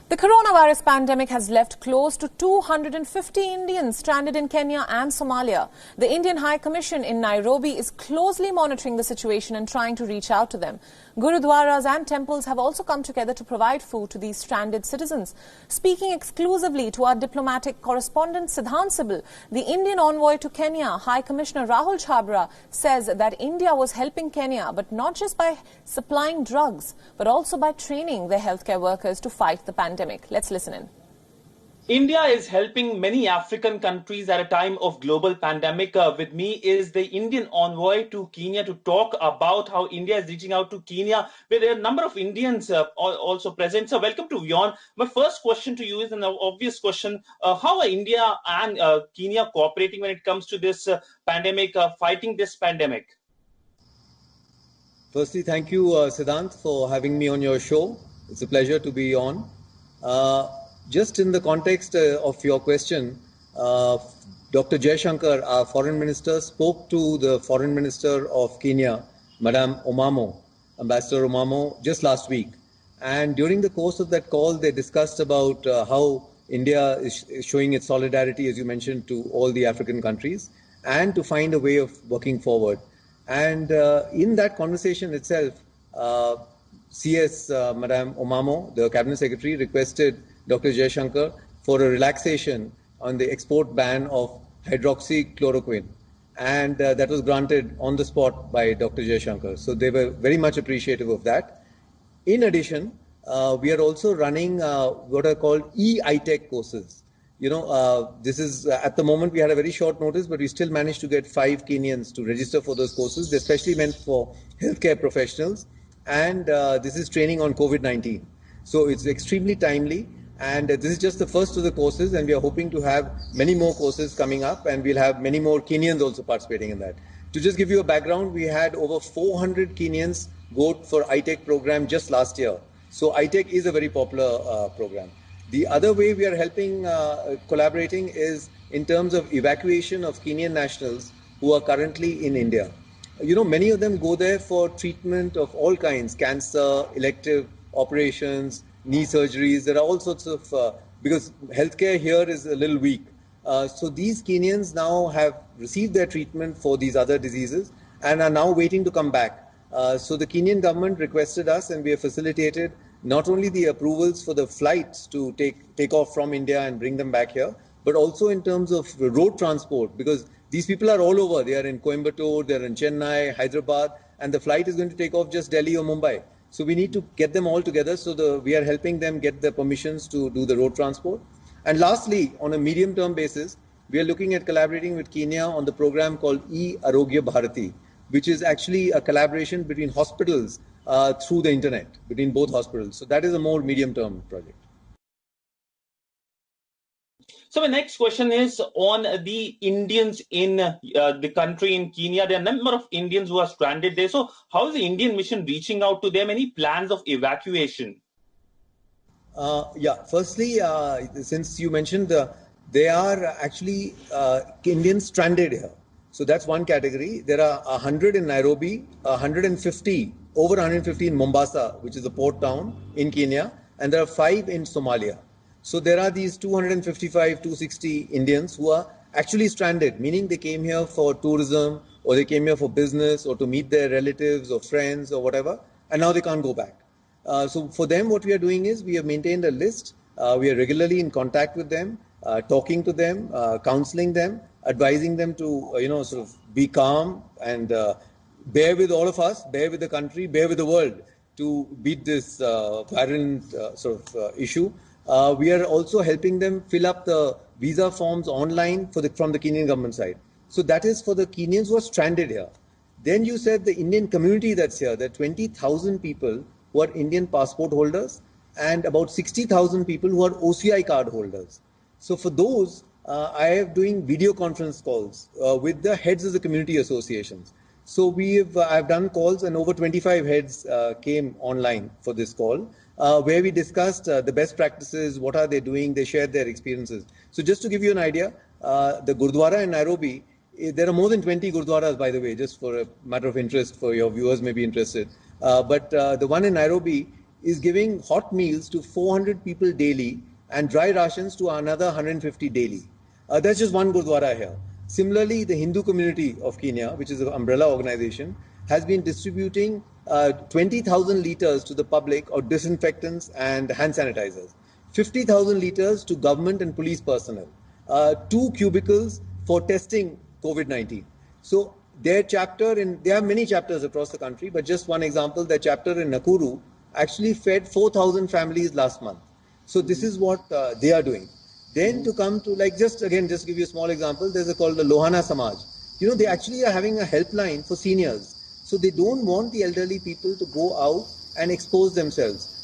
The coronavirus pandemic has left close to 250 Indians stranded in Kenya and Somalia. The Indian High Commission in Nairobi is closely monitoring the situation and trying to reach out to them. Gurudwaras and temples have also come together to provide food to these stranded citizens. Speaking exclusively to our diplomatic correspondent Siddhant Sibil, the Indian envoy to Kenya, High Commissioner Rahul Chhabra, says that India was helping Kenya, but not just by supplying drugs, but also by training their healthcare workers to fight the pandemic. Let's listen in. India is helping many African countries at a time of global pandemic. With me is the Indian envoy to Kenya to talk about how India is reaching out to Kenya, where there are a number of Indians also present. So welcome to WION. My first question to you is an obvious question. How are India and Kenya cooperating when it comes to this pandemic, fighting this pandemic? Firstly, thank you, Siddhant, for having me on your show. It's a pleasure to be on. Just in the context of your question, Dr. Jaishankar, our foreign minister, spoke to the foreign minister of Kenya, Madam Omamo, Ambassador Omamo, just last week. And during the course of that call, they discussed about how India is showing its solidarity, as you mentioned, to all the African countries, and to find a way of working forward. And in that conversation itself, CS Madam Omamo, the Cabinet Secretary, requested Dr. Jaishankar for a relaxation on the export ban of hydroxychloroquine. And that was granted on the spot by Dr. Jaishankar. So they were very much appreciative of that. In addition, we are also running what are called e-ITech courses. You know, this is, at the moment, we had a very short notice, but we still managed to get 5 Kenyans to register for those courses. They're especially meant for healthcare professionals. And this is training on COVID-19. So it's extremely timely. And this is just the first of the courses, and we are hoping to have many more courses coming up, and we'll have many more Kenyans also participating in that. To just give you a background, we had over 400 Kenyans go for ITech program just last year. So ITech is a very popular program. The other way we are helping, collaborating is in terms of evacuation of Kenyan nationals who are currently in India. You know, many of them go there for treatment of all kinds, cancer, elective operations, knee surgeries. There are all sorts of, because healthcare here is a little weak. So these Kenyans now have received their treatment for these other diseases and are now waiting to come back. So the Kenyan government requested us, and we have facilitated not only the approvals for the flights to take off from India and bring them back here, but also in terms of road transport, because these people are all over. They are in Coimbatore, they are in Chennai, Hyderabad, and the flight is going to take off just Delhi or Mumbai. So we need to get them all together. So we are helping them get the permissions to do the road transport. And lastly, on a medium-term basis, we are looking at collaborating with Kenya on the program called E-Arogya Bharati, which is actually a collaboration between hospitals through the internet, between both hospitals. So that is a more medium-term project. So my next question is on the Indians in the country in Kenya. There are a number of Indians who are stranded there. So how is the Indian mission reaching out to them? Any plans of evacuation? Firstly, since you mentioned, there are actually Indians stranded here. So that's one category. There are 100 in Nairobi, 150, over 150 in Mombasa, which is a port town in Kenya, and there are 5 in Somalia. So there are these 255, 260 Indians who are actually stranded, meaning they came here for tourism, or they came here for business, or to meet their relatives or friends or whatever, and now they can't go back. So for them, what we are doing is we have maintained a list. We are regularly in contact with them, talking to them, counseling them, advising them to, sort of be calm and bear with all of us, bear with the country, bear with the world to beat this violent issue. We are also helping them fill up the visa forms online from the Kenyan government side. So that is for the Kenyans who are stranded here. Then you said the Indian community that's here, there are 20,000 people who are Indian passport holders and about 60,000 people who are OCI card holders. So for those, I am doing video conference calls with the heads of the community associations. So I've done calls, and over 25 heads came online for this call, where we discussed the best practices, what are they doing, they shared their experiences. So just to give you an idea, the Gurdwara in Nairobi, there are more than 20 Gurdwaras, by the way, just for a matter of interest, for your viewers may be interested. But the one in Nairobi is giving hot meals to 400 people daily and dry rations to another 150 daily. That's just one Gurdwara here. Similarly, the Hindu community of Kenya, which is an umbrella organization, has been distributing 20,000 litres to the public of disinfectants and hand sanitizers, 50,000 litres to government and police personnel, 2 cubicles for testing COVID-19. So their chapter, there are many chapters across the country, but just one example, their chapter in Nakuru actually fed 4,000 families last month. So this is what they are doing. Then to come to, like, just give you a small example, there's called the Lohana Samaj. They actually are having a helpline for seniors. So they don't want the elderly people to go out and expose themselves.